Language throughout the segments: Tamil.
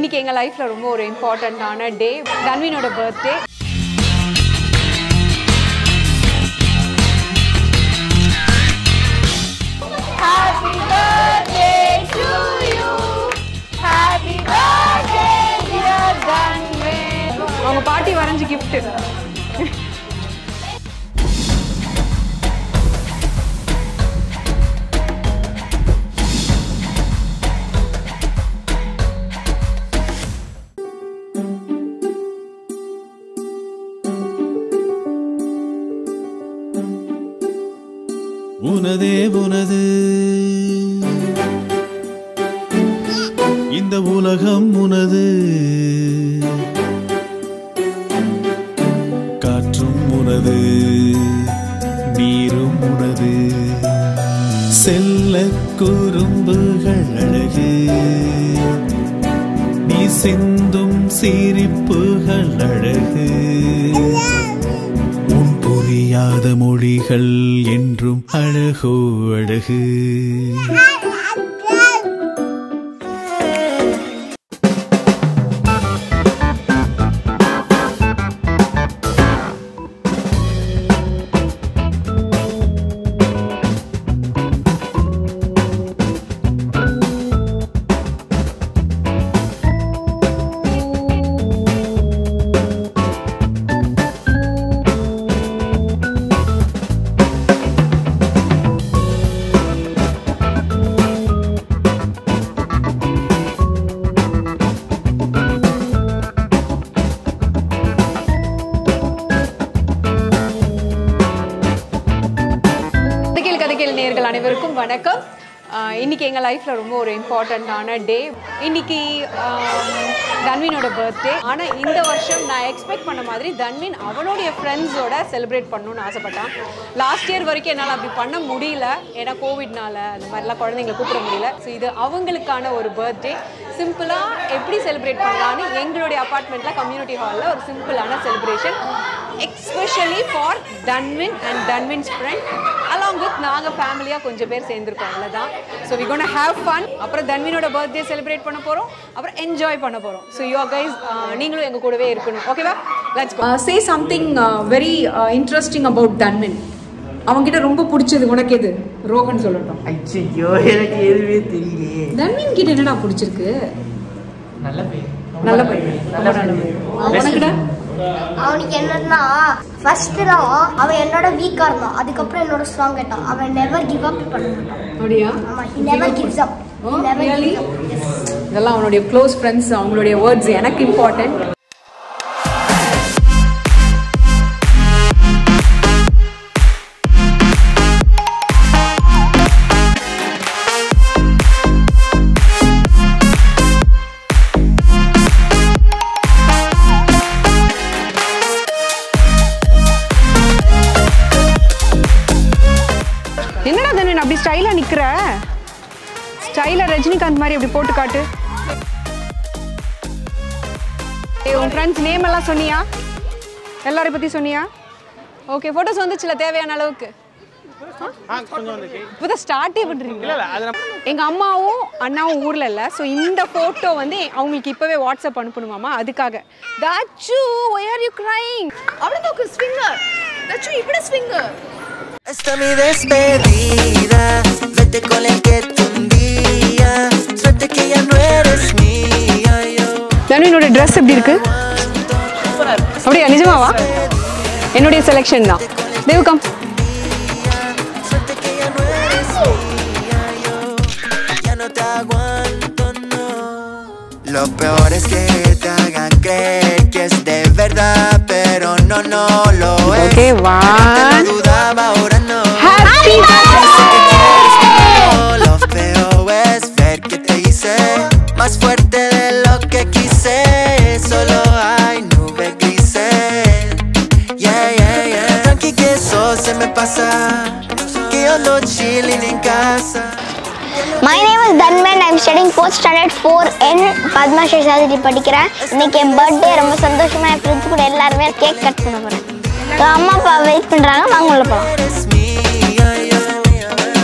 இன்னைக்கு எங்க லைஃப்ல ரொம்ப ஒரு இம்பார்ட்டன்ட்டான டே. தன்வினோட birthday. Happy birthday to you. Happy birthday dear Dhanvin. அவங்க பாட்டி வரைஞ்ச gift. உனதே உனது இந்த உலகம் உனது காற்றும் உனது நீரும் உனது செல்ல குறும்புகள் அழகு நீ சிந்தும் சிரிப்புகள் அழகு புரியாத மொழிகள் என்றும் அழகோ அழகு. நேயர்கள் அனைவருக்கும் வணக்கம். இன்னைக்கு எங்கள் லைஃப்பில் ரொம்ப ஒரு இம்பார்ட்டண்ட்டான டே. இன்னைக்கு தன்வினோட பர்த்டே. ஆனால் இந்த வருஷம் நான் எக்ஸ்பெக்ட் பண்ண மாதிரி தன்வின் அவனுடைய ஃப்ரெண்ட்ஸோட செலிப்ரேட் பண்ணணும்னு ஆசைப்பட்டான். லாஸ்ட் இயர் வரைக்கும் என்னால் அப்படி பண்ண முடியல, ஏன்னா கோவிட்னால அந்த மாதிரிலாம் குழந்தைங்களை கூப்பிட முடியல. ஸோ இது அவங்களுக்கான ஒரு பர்த்டே. சிம்பிளாக எப்படி செலிப்ரேட் பண்ணலான்னு எங்களுடைய அப்பார்ட்மெண்ட்டில் கம்யூனிட்டி ஹாலில் ஒரு சிம்பிளான celebration, especially for Tanvin and Tanvin's friend along with நாங்கள் ஃபேமிலியாக கொஞ்சம் பேர் சேர்ந்துருக்கோம், அவ்வளோதான். So we gonna have fun. அப்புறம் தன்வினோட பர்த்டே செலிப்ரேட் பண்ண போகிறோம், அப்புறம் என்ஜாய் பண்ண போகிறோம். ஸோ யூ கைஸ் நீங்களும் எங்கள் கூடவே இருக்கணும், ஓகேவா? Let's go. Say something very interesting about Tanvin. அவங்ககிட்ட ரொம்ப பிடிச்சது உனக்கு எது? ரோகன் சொல்லட்டும். ஐயோ எனக்கு எதுவுமே தெரியலையே. தன்வின் கிட்ட என்னடா பிடிச்சிருக்கு? நல்ல பையன். நல்ல பையன். உனக்குடா? அவனுக்கு என்னன்னா ஃபர்ஸ்ட்லாம் அவன் என்னோட வீக்கா இருந்தான், அதுக்கப்புறம் என்னோட ஸ்ட்ராங் ஆயிட்டான். அவன் நெவர் கிவ் அப் பண்ண மாட்டான். அப்படியா? ஆமா, he never gives up. He never gives up. Yes. இதெல்லாம் அவனுடைய க்ளோஸ் ஃப்ரெண்ட்ஸ், அவங்களுடைய வேர்ட்ஸ் எனக்கு இம்பார்ட்டன்ட். என்னடா தன்வின் அப்படி ஸ்டைலாக நிற்கிற? ஸ்டைலாக ரஜினிகாந்த் மாதிரி அப்படி போட்டு காட்டு. உன் ஃப்ரெண்ட்ஸ் நேம் எல்லாம் சொன்னியா? எல்லாரையும் பற்றி சொன்னியா? ஓகே, ஃபோட்டோஸ் வந்துச்சுல தேவையான அளவுக்கு? இப்போதான் ஸ்டார்ட்டே பண்ணுறீங்க. எங்கள் அம்மாவும் அண்ணாவும் ஊரில் இல்லை, ஸோ இந்த ஃபோட்டோ வந்து அவங்களுக்கு இப்போவே வாட்ஸ்அப் அனுப்பணுமாமா, அதுக்காக. தாச்சு, why are you crying? அவ்வளோதான் ஸ்விங்கர். தாச்சு இப்படி Schwinger. Esta mi despedida, vete con el que tú un día, suerte que ya no eres mía, yo. தன்வினோட ட்ரெஸ் எப்படி இருக்கு? அப்படியா? நிஜமாவா? என்னுடைய செலெக்ஷன் தான். Dev come. Suerte que ya no eres mía, yo. Ya no te aguanto, no. Lo peor es que te hagan creer que es de verdad, pero no, no lo es. Okay, one. Dudaba, ahora no. Happy birthday! Lo feo es ver que te hice más fuerte de lo que quise. Solo hay nubes grises. Yeah, yeah, yeah. Tranqui que eso se me pasa, que yo ando chilling en casa. My name is Dhanvin. I'm studying 4th standard 4N Padma Sheshadri படிக்கிறேன். இன்னைக்கு என் பர்த்டே. ரொம்ப சந்தோஷமா என் ஃப்ரெண்ட்ஸ் கூட எல்லாருமே கேக் கட் பண்ண போறேன். அம்மா அப்பா வெயிட் பண்றாங்க, வாங்க உள்ள போலாம். Eres mía, yo.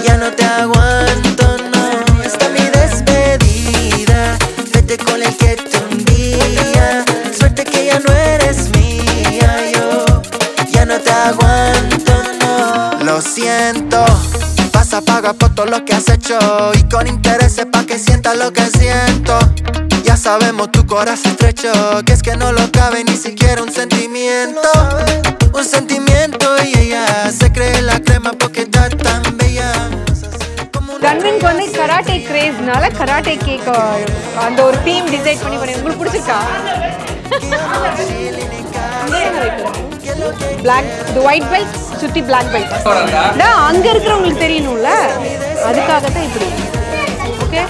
Ya no te aguanto, no. Esta mi despedida, vete con el que tú lo que has hecho y con intereses pa' que sientas lo que siento. Ya sabemos tu corazón estrecho, que es que no lo cabe ni siquiera un sentimiento. Un sentimiento y ella se cree la crema porque está tan bella. தன்வினுக்கு வந்து கராட்டே கிரேஸ்னால கராட்டே கேக் அந்த ஒரு தீம் டிசைட் பண்ணி உங்களுக்கு பிடிச்சிருக்கா? பிளாக் தி ஒயிட் பெல்ட் சுத்தி பிளாக் பெல்ட் அங்க இருக்கிறவங்களுக்கு தெரியணும்ல, அதுக்காக தான் இப்படி. ஓகே,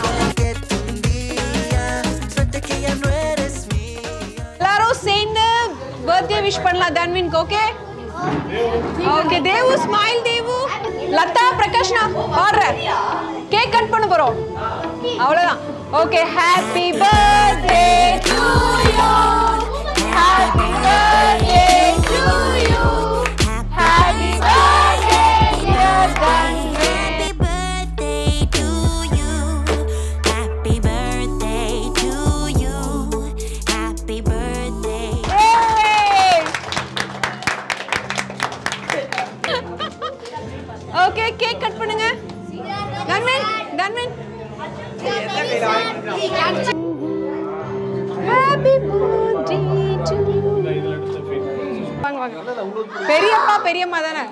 எல்லாரும் சேர்ந்து பர்த்டே விஷ் பண்ணலாம் தன்வினுக்கு. ஓகே ஓகே, தேவு ஸ்மைல், தேவு, லதா, பிரகாஷ்னா பாடுற கேக் கட் பண்ண போறோம், அவ்வளவுதான். Okay, happy birthday to you, happy birthday to you, happy birthday dear Thanvin, Happy birthday to you. Happy birthday to you. Happy birthday. Okay, cake cut பண்ணுங்க. Thanvin, Thanvin, happy birthday to you. வாங்க வாங்க, பெரியப்பா பெரியம்மா தானே.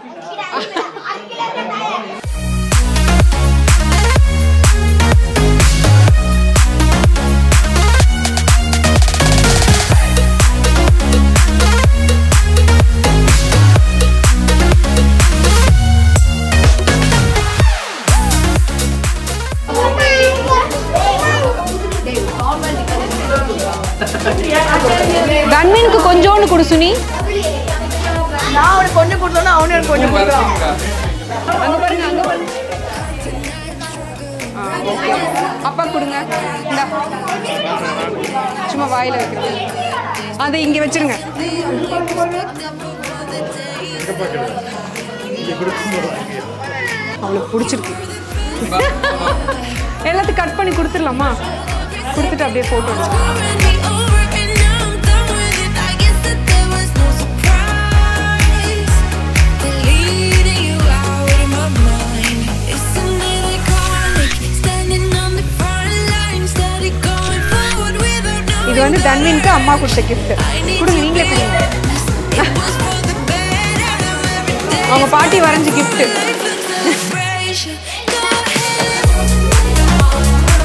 தன்வினுக்கு கொஞ்சோண்டு கொடு சுனி. நான் அவனுக்கு கொஞ்சம் கொடுத்தோன்னா அவனு எனக்கு கொஞ்சம் கொடுத்தான். அங்க பாருங்க, அங்க பாருங்க. ஓகே, அப்பா கொடுங்க. இந்தா, சும்மா வாயில வைக்கிறேன். அதை இங்க வச்சிருங்க. அவளுக்கு பிடிச்சிருக்கு. எல்லாத்தையும் கட் பண்ணி கொடுத்துடலாமா? கொடுத்துட்டு அப்படியே போட்டோ எடுத்து. இது வந்து தன்வினுக்கு அம்மா கொடுத்த கிஃப்ட். கொடுங்க, நீங்களே கொடுங்க. அவங்க பாட்டி வரைஞ்ச கிஃப்ட்.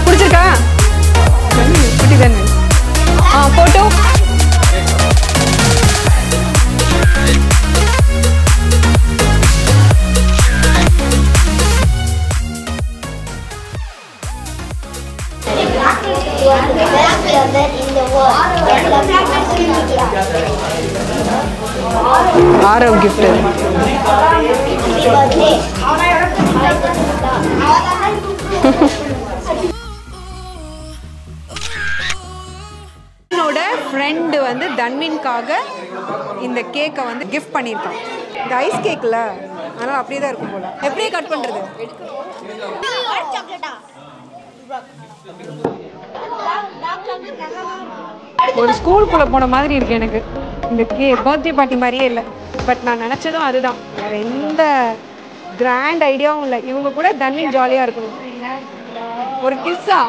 பிடிச்சிருக்கா? குட்டி தன்வின். போட்டோ. ஆரவ் கிஃப்ட். என்னோட ஃப்ரெண்டு வந்து தன்வினுக்காக இந்த கேக்கை வந்து கிஃப்ட் பண்ணியிருக்கான். இந்த ஐஸ் கேக்ல, அதனால அப்படியே தான் இருக்கும் போல. எப்படியே கட் பண்றது? ஒரு ஸ்கூலுக்குள்ள போன மாதிரி இருக்கு எனக்கு. இந்த பர்த்டே பார்ட்டி மாதிரியே இல்லை. பட் நான் நினைச்சதும் அதுதான், வேற எந்த கிராண்ட் ஐடியாவும் இல்லை. இவங்க கூட தன்வின் ஜாலியா இருக்கணும். ஒரு கிஸ்ஸா?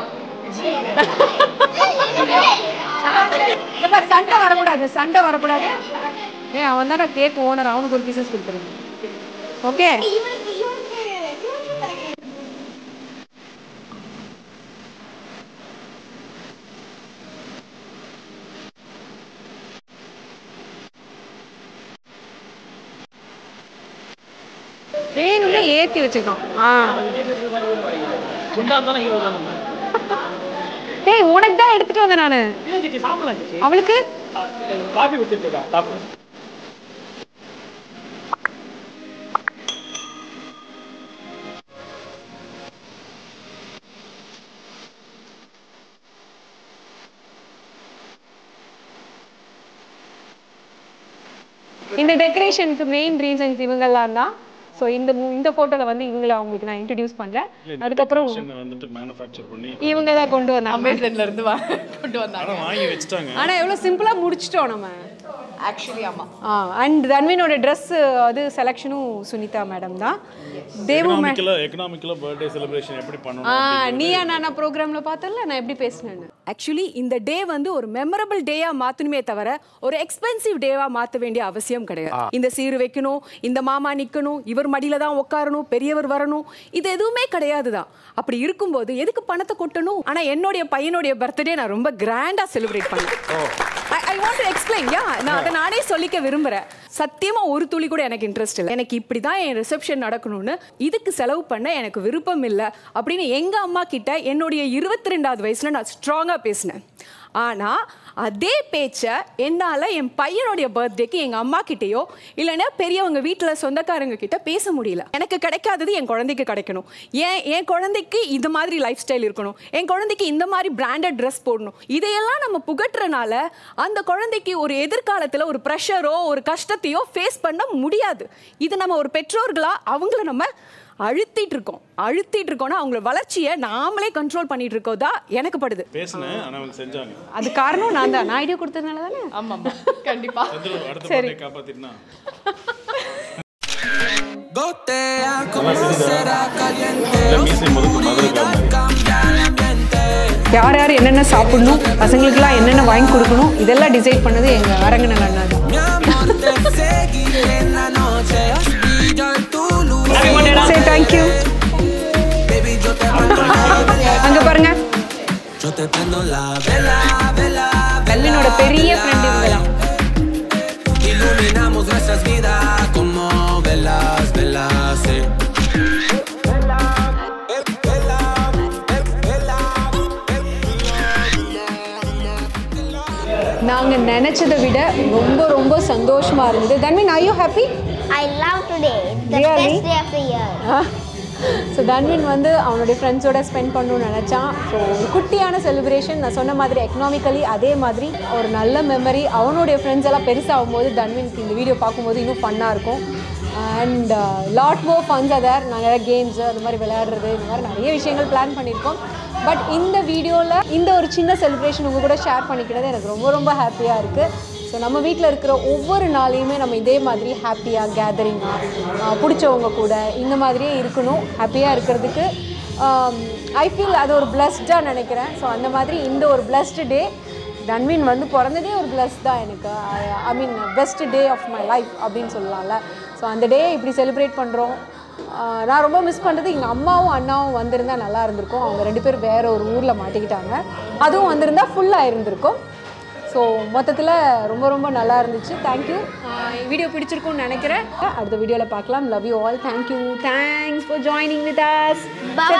சண்டை வரக்கூடாது, சண்டை வரக்கூடாது. அவன் தானே கேக் ஓனர், அவனுக்கு ஒரு கிசஸ் கொடுத்துருங்க. ஓகே, வேணும்னே ஏத்தி வச்சுக்கணும். டேய், உனக்கு தான் எடுத்துட்டு வந்தேன் நானு. அவளுக்கு காபி கொடுத்துட்டு இந்த டெக்கரேஷனுக்கு மெயின் ரீசன்ஸ் இவங்கெல்லாம் தான். ஸோ இந்த ஃபோட்டோவில் வந்து இவங்களை அவங்களுக்கு நான் இன்ட்ரடியூஸ் பண்ணுறேன். அதுக்கப்புறம் வந்துட்டு மேனுஃபேக்சர் பண்ணி இவங்க தான் கொண்டு வந்தாங்க. அமேசான்ல இருந்து கொண்டு வந்தாங்க. வாங்கி வச்சுட்டாங்க. ஆனால் எவ்வளோ சிம்பிளாக முடிச்சிட்டோம் நம்ம. ஆக்சுவலி ஆமா. அண்ட் தன்வினோட ட்ரெஸ் அது செலெக்ஷனும் சுனிதா மேடம் தான். தேவு எக்கனாமிக்கலா பர்த்டே செலிப்ரேஷன் எப்படி பண்ணணும் நீயா நானா ப்ரோக்ராம்ல பார்த்தல நான் எப்படி பேசினேன்னு. ஆக்சுவலி இந்த டே வந்து ஒரு மெமரபிள் டேயா மாத்தணுமே தவிர ஒரு எக்ஸ்பென்சிவ் டேவா மாற்ற வேண்டிய அவசியம் கிடையாது. இந்த சீரு வைக்கணும், இந்த மாமா நிக்கணும், இவர் மடியில தான் உட்காரணும், பெரியவர் வரணும், இது எதுவுமே கிடையாது தான். அப்படி இருக்கும்போது எதுக்கு பணத்தை கொட்டணும்? ஆனா என்னுடைய பையனுடைய பர்த்டே நான் ரொம்ப கிராண்டா செலிப்ரேட் பண்ணேன். I want to explain. நான் அதை நானே சொல்லிக்க விரும்புறேன். சத்தியமா ஒரு துளி கூட எனக்கு இன்ட்ரெஸ்ட் இல்லை. எனக்கு இப்படிதான் என் ரிசப்ஷன் நடக்கணும்னு, இதுக்கு செலவு பண்ண எனக்கு விருப்பம் இல்லை அப்படின்னு எங்க அம்மா கிட்ட என்னுடைய 22வது வயசுல நான் ஸ்ட்ராங்கா பேசினேன். ஆனா அதே பேச்சை என்னால என் பையனுடைய பர்த்டேக்கு எங்க அம்மா கிட்டேயோ இல்லைன்னா பெரியவங்க வீட்டில் சொந்தக்காரங்க கிட்ட பேச முடியல. எனக்கு கிடைக்காதது என் குழந்தைக்கு கிடைக்கணும், என் குழந்தைக்கு இந்த மாதிரி லைஃப் ஸ்டைல் இருக்கணும், என் குழந்தைக்கு இந்த மாதிரி பிராண்டட் ட்ரெஸ் போடணும். இதையெல்லாம் நம்ம புகட்டுறனால அந்த குழந்தைக்கு ஒரு எதிர்காலத்தில் ஒரு ப்ரெஷரோ ஒரு கஷ்டத்தையோ ஃபேஸ் பண்ண முடியாது. இது நம்ம ஒரு பெற்றோர்களா அவங்கள நம்ம அழுத்திட்டு இருக்கோம்னா அவங்கள வளர்ச்சியை நாமளே கண்ட்ரோல் பண்ணிட்டு இருக்கோதா எனக்கு படுது. பேசுனேன் ஆனா அவங்க செஞ்சாங்க. அது காரணம் நான் தான். நான் ஐடியா கொடுத்ததுனால தானே. ஆமா கண்டிப்பா. அடுத்த பர்த்டே காப்பாத்தினா யார் யார் என்னென்ன சாப்பிடணும், பசங்களுக்குலாம் என்னென்ன வாங்கி கொடுக்கணும், இதெல்லாம் டிசைட் பண்ணது எங்க அரங்கநல் அண்ணா தான். Say thank you. அங்க பாருங்க, கல்லினோட பெரிய ஃப்ரெண்ட் இவங்கலாம். நாங்க நினைச்சதை விட ரொம்ப ரொம்ப சந்தோஷமா இருந்தது. Thanvin, are you happy? I love today. The Really? best day of the year. So Tanvin வந்து அவனுடைய ஃப்ரெண்ட்ஸோட ஸ்பெண்ட் பண்ணணும்னு நினச்சான். ஸோ ஒரு குட்டியான செலிப்ரேஷன், நான் சொன்ன மாதிரி எக்கனாமிக்கலி அதே மாதிரி ஒரு நல்ல மெமரி. அவனுடைய ஃப்ரெண்ட்ஸ் எல்லாம் பெருசாகும் போது தன்வினுக்கு இந்த வீடியோ பார்க்கும்போது இன்னும் ஃபன்னாக இருக்கும். And lot more funs other. நாங்கள் கேம்ஸு அந்த மாதிரி விளையாடுறது, இந்த மாதிரி நிறைய விஷயங்கள் பிளான் பண்ணியிருக்கோம். பட் இந்த வீடியோவில் இந்த ஒரு சின்ன செலிப்ரேஷன் உங்கள் கூட ஷேர் பண்ணிக்கிறது எனக்கு ரொம்ப ரொம்ப ஹாப்பியாக இருக்குது. ஸோ நம்ம வீட்டில் இருக்கிற ஒவ்வொரு நாளையுமே நம்ம இதே மாதிரி ஹாப்பியாக கேதரிங்காக பிடிச்சவங்க கூட இந்த மாதிரியே இருக்கணும். ஹாப்பியாக இருக்கிறதுக்கு ஐ ஃபீல் அது ஒரு பிளஸ்டாக நினைக்கிறேன். ஸோ அந்த மாதிரி இந்த ஒரு பிளஸ்டு டே, தன்வின் வந்து பிறந்ததே ஒரு பிளஸ் தான் எனக்கு. I mean best day of my life அப்படின்னு சொல்லலாம்ல. ஸோ அந்த டே இப்படி செலிப்ரேட் பண்ணுறோம். நான் ரொம்ப மிஸ் பண்ணுறது எங்கள் அம்மாவும் அண்ணாவும் வந்திருந்தால் நல்லா இருந்திருக்கும். அவங்க 2 பேர் வேறு ஒரு ஊரில் மாட்டிக்கிட்டாங்க. அதுவும் வந்திருந்தால் ஃபுல்லாக இருந்திருக்கும். ஸோ மொத்தத்தில் ரொம்ப ரொம்ப நல்லா இருந்துச்சு. தேங்க்யூ. வீடியோ பிடிச்சிருக்கும்னு நினைக்கிறேன். அடுத்த வீடியோவில் பார்க்கலாம். Love you all. Thank you. Thanks for joining with us. Bye.